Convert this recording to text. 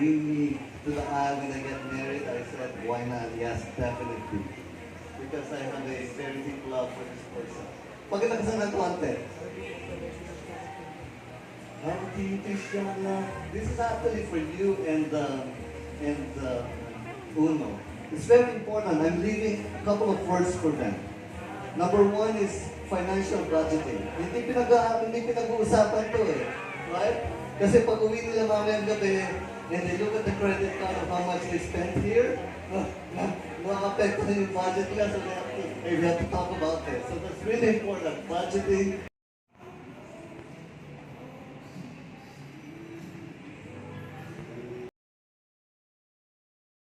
bring me to the aisle when I get married, I said, why not? Yes, definitely. Because I have a very deep love for this person. Pagkita ka sa nagwante. This is actually for you and Uno. It's very important. I'm leaving a couple of words for them. Number one is financial budgeting. Hindi pinag-uusapan to eh. Right? Kasi pag uwi nila mamayang gabi, and they look at the credit card of how much they spent here, makaka-affect na yung budget nila, so we have to talk about this. So that's really important. Budgeting,